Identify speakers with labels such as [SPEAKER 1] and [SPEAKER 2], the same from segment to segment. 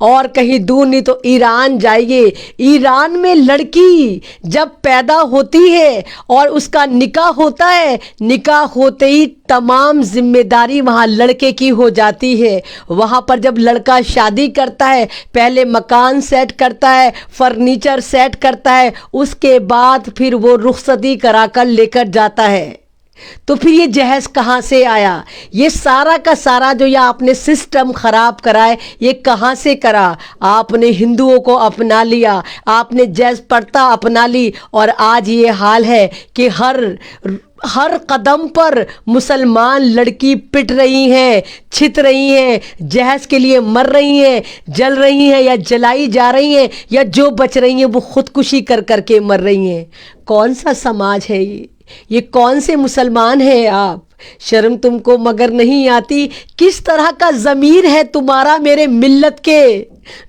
[SPEAKER 1] اور کہیں دور نہیں تو ایران جائیے، ایران میں لڑکی جب پیدا ہوتی ہے اور اس کا نکاح ہوتا ہے، نکاح ہوتے ہی تمام ذمہ داری وہاں لڑکے کی ہو جاتی ہے۔ وہاں پر جب لڑکا شادی کرتا ہے، پہلے مکان سیٹ کرتا ہے، فرنیچر سیٹ کرتا ہے، اس کے بعد پھر وہ رخصتی کرا کر لے کر جاتا ہے۔ تو پھر یہ جہیز کہاں سے آیا؟ یہ سارا کا سارا جو یہ آپ نے سسٹم خراب کرا ہے، یہ کہاں سے کرا؟ آپ نے ہندوؤں کو اپنا لیا، آپ نے جہیز پرتا اپنا لی، اور آج یہ حال ہے کہ ہر قدم پر مسلمان لڑکی پٹ رہی ہیں، چھت رہی ہیں، جہیز کے لیے مر رہی ہیں، جل رہی ہیں یا جلائی جا رہی ہیں، یا جو بچ رہی ہیں وہ خودکشی کر کر کے مر رہی ہیں۔ کون سا سماج ہے یہ کون سے مسلمان ہیں آپ؟ شرم تم کو مگر نہیں آتی؟ کس طرح کا ضمیر ہے تمہارا میرے ملت کے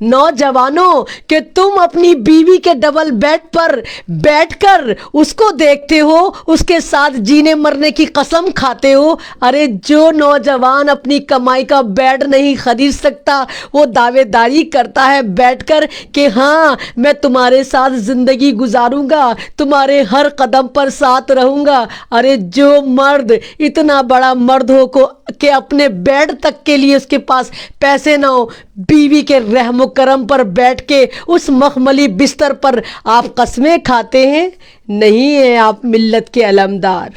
[SPEAKER 1] نوجوانوں کہ تم اپنی بیوی کے ڈبل بیڈ پر بیٹھ کر اس کو دیکھتے ہو، اس کے ساتھ جینے مرنے کی قسم کھاتے ہو؟ ارے جو نوجوان اپنی کمائی کا بیڈ نہیں خرید سکتا، وہ دعوے داری کرتا ہے بیٹھ کر کہ ہاں میں تمہارے ساتھ زندگی گزاروں گا، تمہارے ہر قدم پر ساتھ رہوں گا۔ ارے جو مرد اتنا بڑا مرد ہو کہ اپنے بیڈ تک کے لیے اس کے پاس پیسے نہ ہو، بیوی کے رحم و کرم پر بیٹھ کے اس مخملی بستر پر آپ قسمیں کھاتے ہیں؟ نہیں ہیں آپ ملت کے علمدار،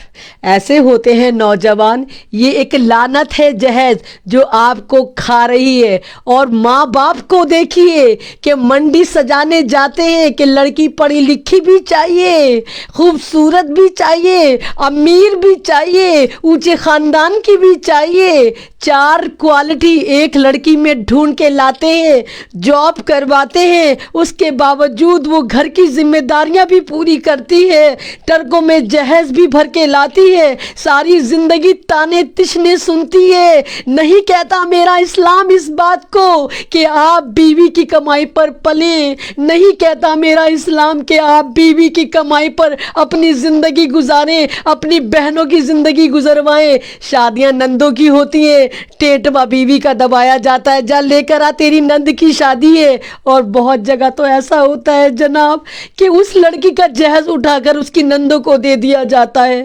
[SPEAKER 1] ایسے ہوتے ہیں نوجوان۔ یہ ایک لعنت ہے جہیز جو آپ کو کھا رہی ہے۔ اور ماں باپ کو دیکھیے کہ منڈی سجانے جاتے ہیں کہ لڑکی پڑھی لکھی بھی چاہیے، خوبصورت بھی چاہیے، امیر بھی چاہیے، اونچے خاندان کی بھی چاہیے، 4 کوالٹی ایک لڑکی میں ڈھونڈ کے لاتے ہیں، جاب کرواتے ہیں، اس کے باوجود وہ گھر کی ذمہ داریاں بھی پوری کرتی ہے، ٹرکوں میں جہیز بھی بھر کے لاتی ہے، ساری زندگی تانے تشنے سنتی ہے۔ نہیں کہتا میرا اسلام اس بات کو کہ آپ بیوی کی کمائی پر پلیں، نہیں کہتا میرا اسلام کہ آپ بیوی کی کمائی پر اپنی زندگی گزاریں، اپنی بہنوں کی زندگی گزروائیں۔ شادیاں نندوں کی ہوتی ہیں، ٹیٹوا بیوی کا دبایا جاتا ہے، جا لے کر آ تیری نند کی شادی ہے۔ اور بہت جگہ تو ایسا ہوتا ہے جناب کہ اس لڑکی کا جہیز اٹھا کر اس کی نندوں کو دے دیا جاتا ہے۔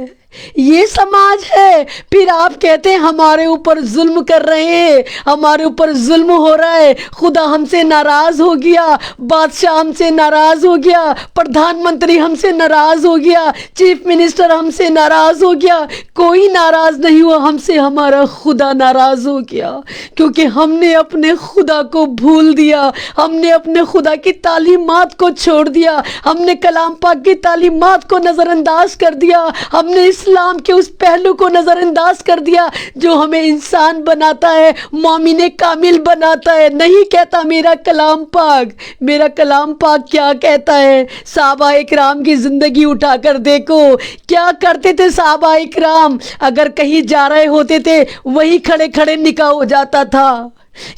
[SPEAKER 1] یہ سماج ہے؟ پھر آپ کہتے ہیں ہمارے اوپر ظلم کر رہے ہیں، ہمارے اوپر ظلم ہو رہا ہے، خدا ہم سے ناراض ہو گیا، بادشاہ ہم سے ناراض ہو گیا، پردھان منتری ہم سے ناراض ہو گیا، چیف منسٹر ہم سے ناراض ہو گیا۔ کوئی ناراض نہیں ہوا ہم سے، ہمارا خدا ناراض ہو گیا، کیونکہ ہم نے اپنے خدا کو بھول دیا، ہم نے اپنے خدا کی تعلیمات کو چھوڑ دیا، ہم نے کلام پاک کی تعلیمات کو نظر انداز کر دیا، ہم نے اسلام کے اس پہلو کو نظر انداز کر دیا جو ہمیں انسان بناتا ہے، مومن کامل بناتا ہے۔ نہیں کہتا میرا کلام پاک کیا کہتا ہے؟ صحابہ اکرام کی زندگی اٹھا کر دیکھو، کیا کرتے تھے صحابہ اکرام؟ اگر کہیں جا رہے ہوتے تھے وہی کھڑے کھڑے نکاح ہو جاتا تھا۔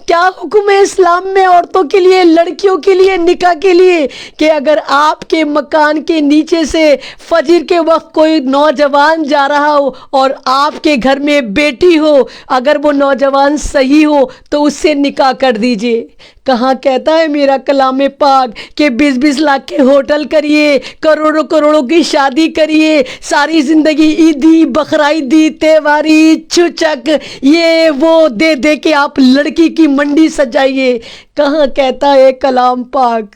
[SPEAKER 1] کیا حکم ہے اسلام میں عورتوں کے لیے، لڑکیوں کے لیے، نکاح کے لیے کہ اگر آپ کے مکان کے نیچے سے فجر کے وقت کوئی نوجوان جا رہا ہو اور آپ کے گھر میں بیٹی ہو، اگر وہ نوجوان صحیح ہو تو اس سے نکاح کر دیجئے۔ کہاں کہتا ہے میرا کلام پاک کہ 20-20 لاکھ کے ہوٹل کریے، کروڑوں کروڑوں کی شادی کریے، ساری زندگی عیدی، بقرعیدی، تہواری، چچک، یہ وہ دے دے کے آپ لڑکی کی منڈی سجائیے؟ کہاں کہتا ہے کلام پاک؟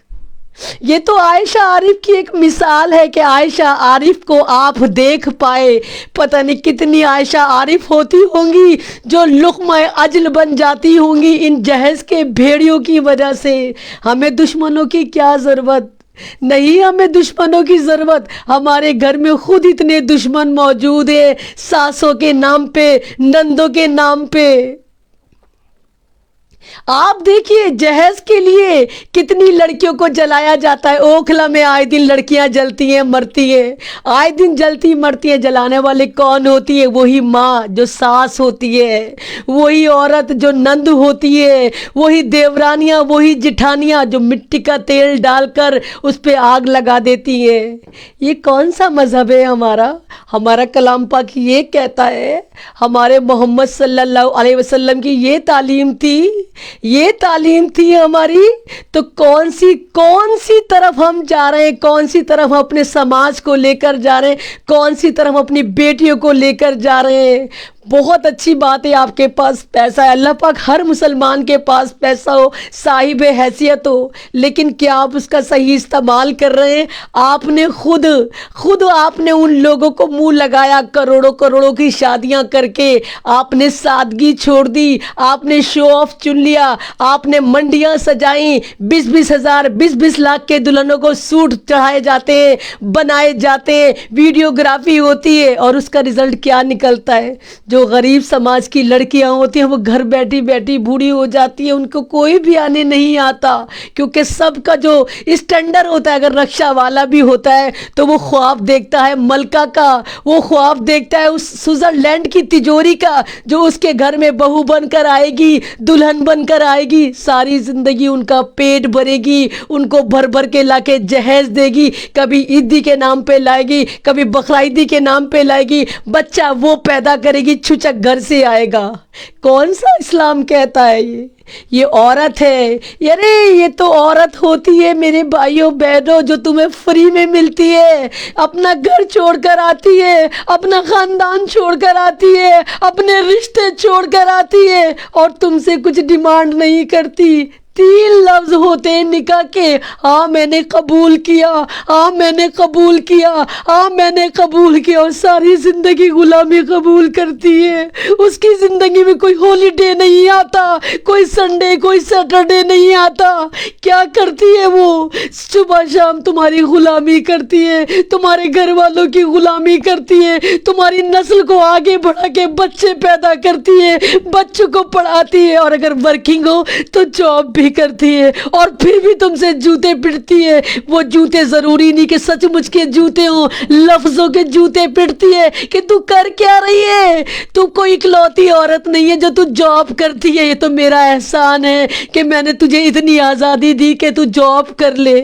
[SPEAKER 1] یہ تو عائشہ عارف کی ایک مثال ہے کہ عائشہ عارف کو آپ دیکھ پائے۔ پتہ نہیں کتنی عائشہ عارف ہوتی ہوں گی جو لقمہ اجل بن جاتی ہوں گی ان جہیز کے بھیڑیوں کی وجہ سے۔ ہمیں دشمنوں کی کیا ضرورت؟ نہیں ہمیں دشمنوں کی ضرورت، ہمارے گھر میں خود اتنے دشمن موجود ہیں، ساسوں کے نام پہ، نندوں کے نام پہ۔ آپ دیکھیے جہیز کے لیے کتنی لڑکیوں کو جلایا جاتا ہے۔ اوکھلا میں آئے دن لڑکیاں جلتی ہیں، مرتی ہیں، آئے دن جلتی مرتی ہیں۔ جلانے والے کون ہوتی ہے؟ وہی ماں جو ساس ہوتی ہے، وہی عورت جو نند ہوتی ہے، وہی دیورانیاں، وہی جٹھانیاں جو مٹی کا تیل ڈال کر اس پہ آگ لگا دیتی ہیں۔ یہ کون سا مذہب ہے ہمارا؟ ہمارا کلام پاک یہ کہتا ہے، ہمارے محمد صلی اللہ علیہ وسلم کی یہ تعلیم تھی یہ تعلیم تھی ہماری، تو کون سی طرف ہم جا رہے ہیں، کون سی طرف ہم اپنے سماج کو لے کر جا رہے ہیں، کون سی طرف اپنی بیٹیوں کو لے کر جا رہے ہیں۔ بہت اچھی بات ہے آپ کے پاس پیسہ ہے، اللہ پاک ہر مسلمان کے پاس پیسہ ہو، صاحب حیثیت ہو، لیکن کیا آپ اس کا صحیح استعمال کر رہے ہیں؟ آپ نے خود آپ نے ان لوگوں کو منہ لگایا، کروڑوں کی شادیاں کر کے آپ نے سادگی چھوڑ دی، آپ نے شو آف چن لیا، آپ نے منڈیاں سجائیں، 20 لاکھ کے دلہنوں کو سوٹ چڑھائے جاتے ہیں، بنائے جاتے ہیں، ویڈیوگرافی ہوتی ہے، اور اس کا رزلٹ کیا نکلتا ہے؟ جو غریب سماج کی لڑکیاں ہوتی ہیں وہ گھر بیٹھی بیٹھی بوڑھی ہو جاتی ہیں، ان کو کوئی بھی آنے نہیں آتا، کیونکہ سب کا جو اسٹینڈرڈ ہوتا ہے، اگر رکشہ والا بھی ہوتا ہے تو وہ خواب دیکھتا ہے ملکہ کا، وہ خواب دیکھتا ہے اس سوئٹزرلینڈ کی تجوری کا، جو اس کے گھر میں بہو بن کر آئے گی، دلہن بن کر آئے گی، ساری زندگی ان کا پیٹ بھرے گی، ان کو بھر کے لا کے جہیز دے گی، کبھی عیدی کے نام پہ لائے گی، کبھی بقرعیدی کے نام پہ لائے گی، بچہ وہ پیدا کرے گی، چھچک گھر سے آئے گا۔ کون سا اسلام کہتا ہے یہ عورت ہے؟ یارے یہ تو عورت ہوتی ہے میرے بھائیوں بہنوں، جو تمہیں فری میں ملتی ہے، اپنا گھر چھوڑ کر آتی ہے، اپنا خاندان چھوڑ کر آتی ہے، اپنے رشتے چھوڑ کر آتی ہے، اور تم سے کچھ ڈیمانڈ نہیں کرتی۔ 3 لفظ ہوتے ہیں نکاح کے، ہاں میں نے قبول کیا، ہاں میں نے قبول کیا، ہاں میں نے قبول کیا، اور ساری زندگی غلامی قبول کرتی ہے۔ اس کی زندگی میں کوئی ہالیڈے نہیں آتا، کوئی سنڈے کوئی سیٹرڈے نہیں آتا۔ کیا کرتی ہے وہ؟ صبح شام تمہاری غلامی کرتی ہے، تمہارے گھر والوں کی غلامی کرتی ہے، تمہاری نسل کو آگے بڑھا کے بچے پیدا کرتی ہے، بچوں کو پڑھاتی ہے، اور اگر ورکنگ ہو تو جاب بھی کرتی ہے، اور پھر بھی تم سے جوتے پٹتی ہے۔ وہ جوتے ضروری نہیں کہ سچ مچ کے جوتے ہوں، لفظوں کے جوتے پٹتی ہے کہ تو کر کیا رہی ہے؟ تو کوئی اکلوتی عورت نہیں ہے جو تو جاب کرتی ہے، یہ تو میرا احسان ہے کہ میں نے تجھے اتنی آزادی دی کہ تو جاب کر لے۔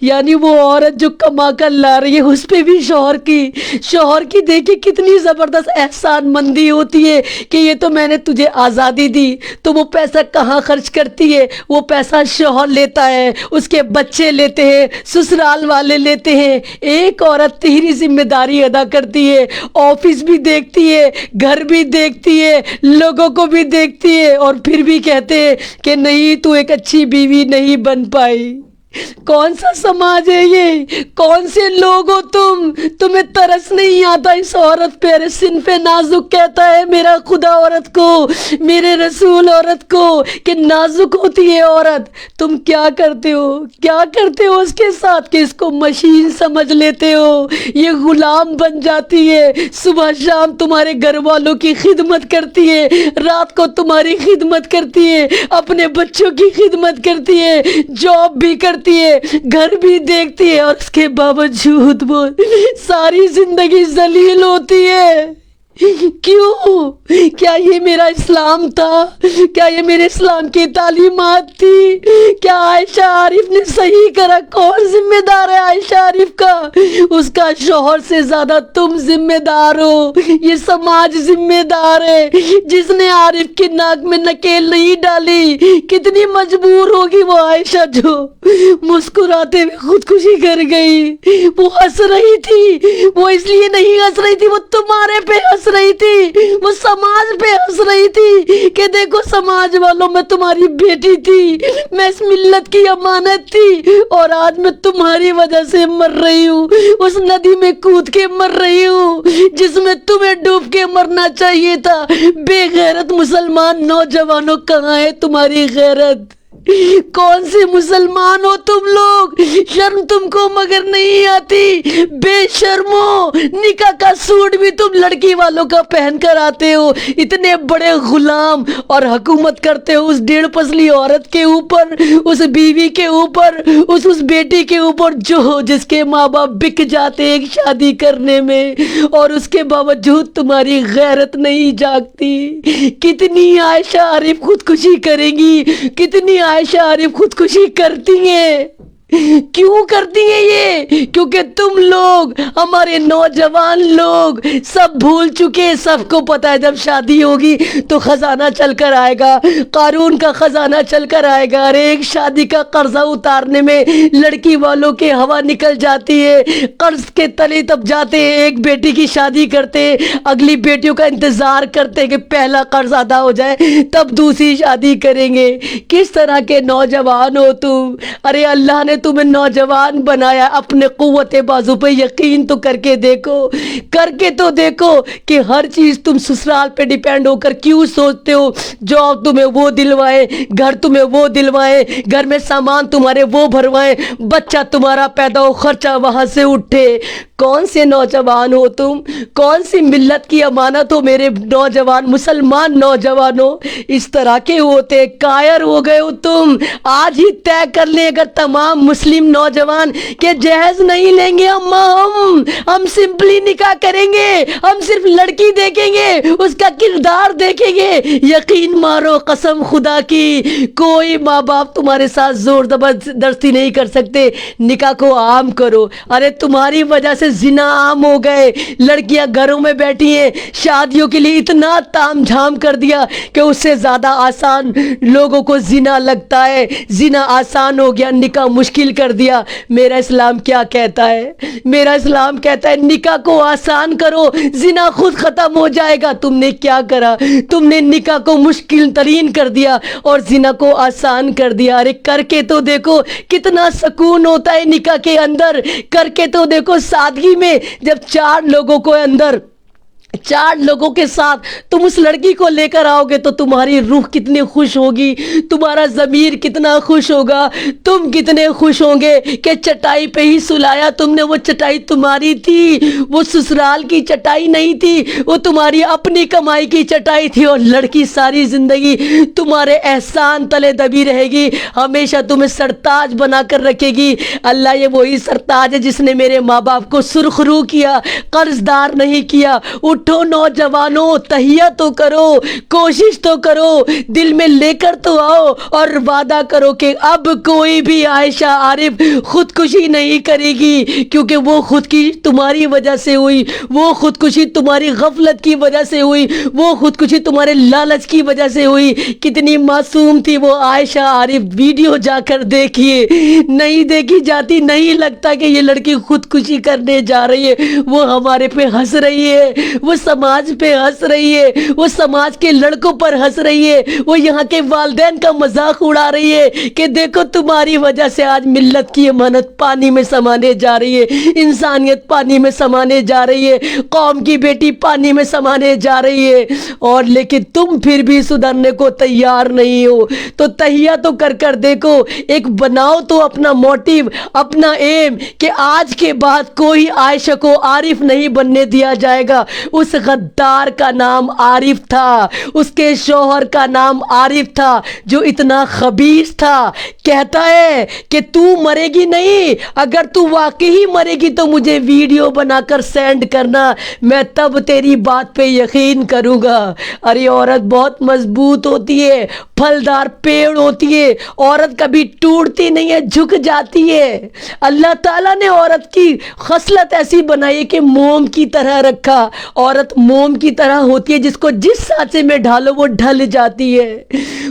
[SPEAKER 1] یعنی وہ عورت جو کما کر لا رہی ہے، اس پہ بھی شوہر کی دیکھیں کتنی زبردست احسان مندی ہوتی ہے کہ یہ تو میں نے تجھے آزادی دی، تو وہ پیسہ کہاں خرچ کرتی ہے؟ وہ پیسہ شوہر لیتا ہے، اس کے بچے لیتے ہیں، سسرال والے لیتے ہیں۔ ایک عورت تیری ذمہ داری ادا کرتی ہے، آفس بھی دیکھتی ہے، گھر بھی دیکھتی ہے، لوگوں کو بھی دیکھتی ہے، اور پھر بھی کہتے ہیں کہ نہیں تو ایک اچھی بیوی نہیں بن پائی۔ کون سا سماج ہے یہ؟ کون سے لوگ ہو تمہیں ترس نہیں آتا اس عورت پہ؟ ارے صنف نازک کہتا ہے میرا خدا عورت کو، میرے رسول عورت کو، کہ نازک ہوتی ہے عورت۔ تم کیا کرتے ہو اس کے ساتھ کہ اس کو مشین سمجھ لیتے ہو، یہ غلام بن جاتی ہے، صبح شام تمہارے گھر والوں کی خدمت کرتی ہے، رات کو تمہاری خدمت کرتی ہے، اپنے بچوں کی خدمت کرتی ہے، جاب بھی کرتی ہے، گھر بھی دیکھتی ہے، اور اس کے باوجود وہ ساری زندگی ذلیل ہوتی ہے۔ کیوں؟ کیا یہ میرا اسلام تھا؟ کیا یہ میرے اسلام کی تعلیمات تھی؟ کیا عائشہ عارف نے صحیح کرا؟ کون ذمہ دار ہے عائشہ عارف کا؟ اس کا شوہر سے زیادہ تم ذمہ دار ہو، یہ سماج ذمہ دار ہے۔ جس نے عارف کی ناک میں نکیل نہیں ڈالی، کتنی مجبور ہوگی وہ عائشہ جو مسکراتے ہوئے خودکشی کر گئی۔ وہ ہنس رہی تھی، وہ اس لیے نہیں ہنس رہی تھی، وہ تمہارے پہ ہنس رہی تھی، وہ سماج پہ ہنس رہی تھی کہ دیکھو سماج والوں، میں تمہاری بیٹی تھی، میں اس ملت کی امانت تھی، اور آج میں تمہاری وجہ سے مر رہی ہوں، اس ندی میں کود کے مر رہی ہوں جس میں تمہیں ڈوب کے مرنا چاہیے تھا۔ بے غیرت مسلمان نوجوانوں، کہاں ہے تمہاری غیرت؟ کون سے مسلمان ہو تم لوگ؟ شرم تم کو مگر نہیں آتی؟ بے شرمو، نکاح کا سوٹ بھی تم لڑکی والوں کا پہن کر آتے ہو، اتنے بڑے غلام، اور حکومت کرتے ہو اس 1.5 پسلی عورت کے اوپر، اس بیوی کے اوپر، اس بیٹی کے اوپر جس کے ماں باپ بک جاتے ایک شادی کرنے میں، اور اس کے باوجود تمہاری غیرت نہیں جاگتی۔ کتنی عائشہ عارف خودکشی کریں گی، کتنی عائشہ عارف خودکشی کرتی ہیں؟ کیوں کرتی ہیں یہ؟ کیونکہ تم لوگ، ہمارے نوجوان لوگ سب بھول چکے. سب کو پتا ہے جب شادی ہوگی تو خزانہ چل کر آئے گا، قارون کا خزانہ چل کر آئے گا. ارے ایک شادی کا قرضہ اتارنے میں لڑکی والوں کے ہوا نکل جاتی ہے، قرض کے تلے تب جاتے ہیں. ایک بیٹی کی شادی کرتے، اگلی بیٹیوں کا انتظار کرتے کہ پہلا قرض ادا ہو جائے تب دوسری شادی کریں گے. کس طرح کے نوجوان ہو تم؟ ارے اللہ نے تمہیں نوجوان بنایا، اپنے قوت بازو پہ یقین تو کر کے دیکھو، کر کے تو دیکھو کہ ہر چیز تم سسرال پہ ڈیپینڈ ہو کر کیوں سوچتے ہو؟ جاب تمہیں وہ دلوائے، گھر تمہیں وہ دلوائے، گھر میں سامان تمہارے وہ بھروائے، بچہ تمہارا پیدا ہو، خرچہ وہاں سے اٹھے. کون سے نوجوان ہو تم؟ کون سی ملت کی امانت ہو میرے نوجوان مسلمان نوجوانوں؟ اس طرح کے ہوتے کائر ہو گئے ہو تم. آج ہی طے کر لیں اگر تمام مسلم نوجوان کہ جہیز نہیں لیں گے ہم سمپلی نکاح کریں گے، ہم صرف لڑکی دیکھیں گے، اس کا کردار دیکھیں گے. یقین مارو قسم خدا کی، کوئی ماں باپ تمہارے ساتھ زور زبردستی نہیں کر سکتے. نکاح کو عام کرو. ارے تمہاری وجہ سے زنا عام ہو گئے. لڑکیاں گھروں میں بیٹھی ہیں، شادیوں کے لیے اتنا تام جھام کر دیا کہ اس سے زیادہ آسان لوگوں کو زنا لگتا ہے. زنا آسان ہو گیا، نکاح مشکل کر دیا. میرا اسلام کیا کہتا ہے؟ میرا اسلام کہتا ہے نکاح کو آسان کرو، زنا خود ختم ہو جائے گا. تم نے کیا کرا؟ تم نے نکاح کو مشکل ترین کر دیا اور زنا کو آسان کر دیا. ارے کر کے تو دیکھو کتنا سکون ہوتا ہے نکاح کے اندر. کر کے تو دیکھو سادگی میں، جب چار لوگوں کے ساتھ تم اس لڑکی کو لے کر آؤ گے تو تمہاری روح کتنی خوش ہوگی، تمہارا ضمیر کتنا خوش ہوگا، تم کتنے خوش ہوں گے کہ چٹائی پہ ہی سلایا تم نے. وہ چٹائی تمہاری تھی، وہ سسرال کی چٹائی نہیں تھی، وہ تمہاری اپنی کمائی کی چٹائی تھی. اور لڑکی ساری زندگی تمہارے احسان تلے دبی رہے گی، ہمیشہ تمہیں سرتاج بنا کر رکھے گی. اللہ یہ وہی سرتاج ہے جس نے میرے ماں باپ کو سرخ رو کیا، قرض دار نہیں کیا. اٹھو نوجوانوں، تہیہ تو کرو، کوشش تو کرو، دل میں لے کر تو آؤ اور وعدہ کرو کہ اب کوئی بھی عائشہ عارف خودکشی نہیں کرے گی. کیونکہ وہ خودکشی تمہاری وجہ سے ہوئی، وہ خودکشی تمہاری غفلت کی وجہ سے ہوئی، وہ خودکشی تمہارے لالچ کی وجہ سے ہوئی. کتنی معصوم تھی وہ عائشہ عارف. ویڈیو جا کر دیکھیے، نہیں دیکھی جاتی. نہیں لگتا کہ یہ لڑکی خودکشی کرنے جا رہی ہے. وہ ہمارے پہ ہنس رہی ہے، وہ سماج پہ ہنس رہی ہے، وہ سماج کے لڑکوں پر ہنس رہی ہے، وہ یہاں کے والدین کا مذاق اڑا رہی ہے کہ دیکھو تمہاری وجہ سے آج ملت کی امانت پانی میں سمانے جا رہی ہے، انسانیت پانی میں سمانے جا رہی ہے، قوم کی بیٹی پانی میں سمانے جا رہی ہے. اور لیکن تم پھر بھی سدھرنے کو تیار نہیں ہو. تو تہیہ تو کر دیکھو، ایک بناؤ تو اپنا موٹیو، اپنا ایم کہ آج کے بعد کوئی عائشہ کو عارف نہیں بننے دیا جائے گا. اس غدار کا نام عارف تھا، اس کے شوہر کا نام عارف تھا جو اتنا خبیث تھا. کہتا ہے کہ تو مرے گی نہیں، اگر تو واقعی مرے گی تو مجھے ویڈیو بنا کر سینڈ کرنا، میں تب تیری بات پہ یقین کروں گا. ارے عورت بہت مضبوط ہوتی ہے، پھلدار پیڑ ہوتی ہے. عورت کبھی ٹوٹتی نہیں ہے، جھک جاتی ہے. اللہ تعالیٰ نے عورت کی خصلت ایسی بنائی ہے کہ موم کی طرح رکھا. عورت موم کی طرح ہوتی ہے، جس کو جس سانچے میں ڈھالو وہ ڈھل جاتی ہے.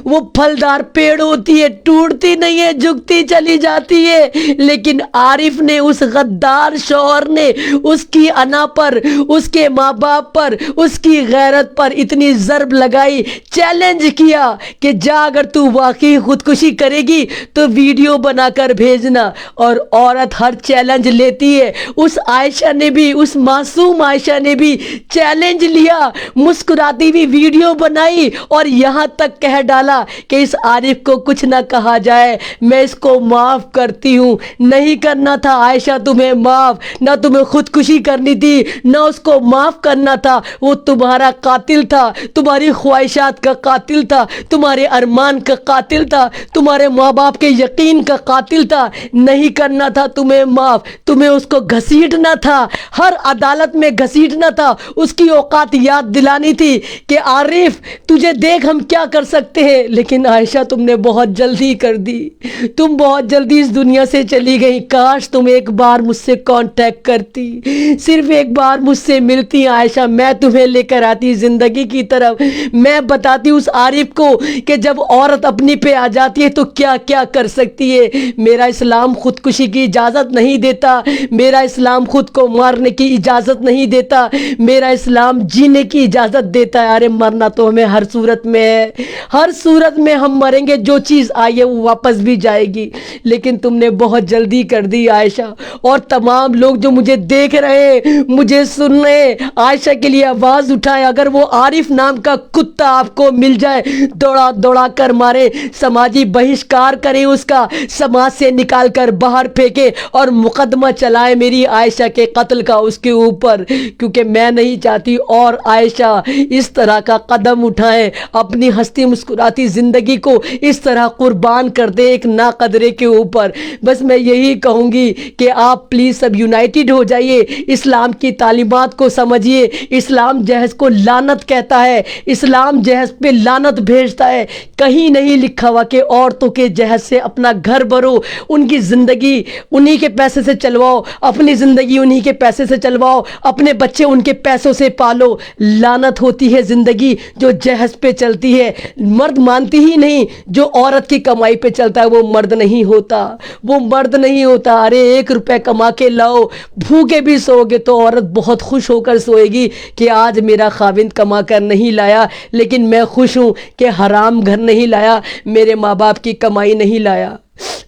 [SPEAKER 1] وہ پھلدار پیڑ ہوتی ہے، ٹوٹتی نہیں ہے، جھکتی چلی جاتی ہے. لیکن عارف نے، اس غدار شوہر نے اس کی انا پر، اس کے ماں باپ پر، اس کی غیرت پر اتنی ضرب لگائی، چیلنج کیا کہ جا اگر تو واقعی خودکشی کرے گی تو ویڈیو بنا کر بھیجنا. اور عورت ہر چیلنج لیتی ہے. اس عائشہ نے بھی، اس معصوم عائشہ نے بھی چیلنج لیا، مسکراتی ہوئی ویڈیو بنائی اور یہاں تک کہہ ڈالا کہ اس عارف کو کچھ نہ کہا جائے، میں اس کو معاف کرتی ہوں. نہیں کرنا تھا عائشہ تمہیں معاف، نہ تمہیں خودکشی کرنی تھی، نہ اس کو معاف کرنا تھا. وہ تمہارا قاتل تھا، تمہاری خواہشات کا قاتل تھا، تمہارے ارمان کا قاتل تھا، تمہارے ماں باپ کے یقین کا قاتل تھا. نہیں کرنا تھا تمہیں معاف، تمہیں اس کو گھسیٹنا تھا، ہر عدالت میں گھسیٹنا تھا. اس کی اوقات یاد دلانی تھی کہ عارف تجھے دیکھ ہم کیا کر سکتے ہیں، لیکن عائشہ تم نے بہت جلدی کر دی، تم بہت جلدی اس دنیا سے چلی گئی۔ کاش تم ایک بار مجھ سے کانٹیکٹ کرتی، صرف ایک بار مجھ سے ملتی عائشہ، میں تمہیں لے کر آتی زندگی کی طرف، میں بتاتی اس عارف کو کہ جب عورت اپنی پہ آ جاتی ہے تو کیا کیا کر سکتی ہے۔ میرا اسلام خودکشی کی اجازت نہیں دیتا، میرا اسلام خود کو مارنے کی اجازت نہیں دیتا، میرا اسلام جینے کی اجازت دیتا ہے۔ ارے مرنا تو ہمیں ہر صورت میں ہے، ہر صورت میں ہم مریں گے، جو چیز آئی ہے وہ واپس بھی جائے گی، لیکن تم نے بہت جلدی کر دی عائشہ۔ اور تمام لوگ جو مجھے دیکھ رہے ہیں، مجھے سن رہے ہیں، عائشہ کے لیے آواز اٹھائے، اگر وہ عارف نام کا کتا آپ کو مل جائے دوڑا دوڑا کر مارے، سماجی بہشکار کریں، اس کا سماج سے نکال کر باہر پھینکے اور مقدمہ چلائے میری عائشہ کے قتل کا اس کے اوپر، کیونکہ میں نہیں چاہتی اور عائشہ اس طرح کا قدم اٹھائیں، اپنی ہستی مسکراتی زندگی کو اس طرح قربان کر دے ایک ناقدرے کے اوپر۔ بس میں یہی کہوں گی کہ آپ پلیز سب یونائٹڈ ہو جائیے، اسلام کی تعلیمات کو سمجھیے۔ اسلام جہیز کو لعنت کہتا ہے، اسلام جہیز پہ لعنت بھیجتا ہے، کہیں نہیں لکھا ہوا کہ عورتوں کے جہیز سے اپنا گھر بھرو، ان کی زندگی انہی کے پیسے سے چلواؤ، اپنی زندگی انہی کے پیسے سے چلواؤ، اپنے بچے ان کے پیسوں سے پالو۔ لعنت ہوتی ہے زندگی جو جہیز پہ چلتی ہے، مرد مانتی ہی نہیں، جو عورت کی کمائی پہ چلتا ہے وہ مرد نہیں ہوتا، وہ مرد نہیں ہوتا۔ ارے 1 روپے کما کے لاؤ، بھوکے بھی سو گے تو عورت بہت خوش ہو کر سوئے گی کہ آج میرا خاوند کما کر نہیں لایا، لیکن میں خوش ہوں کہ حرام گھر نہیں لایا، میرے ماں باپ کی کمائی نہیں لایا۔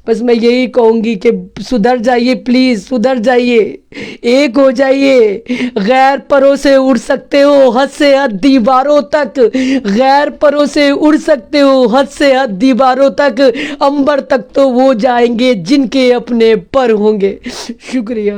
[SPEAKER 1] بس میں یہی کہوں گی کہ سدھر جائیے، پلیز سدھر جائیے، ایک ہو جائیے۔ غیر پروں سے اڑ سکتے ہو حد سے حد دیواروں تک، غیر پروں سے اڑ سکتے ہو حد سے حد دیواروں تک، عنبر تک تو وہ جائیں گے جن کے اپنے پر ہوں گے۔ شکریہ۔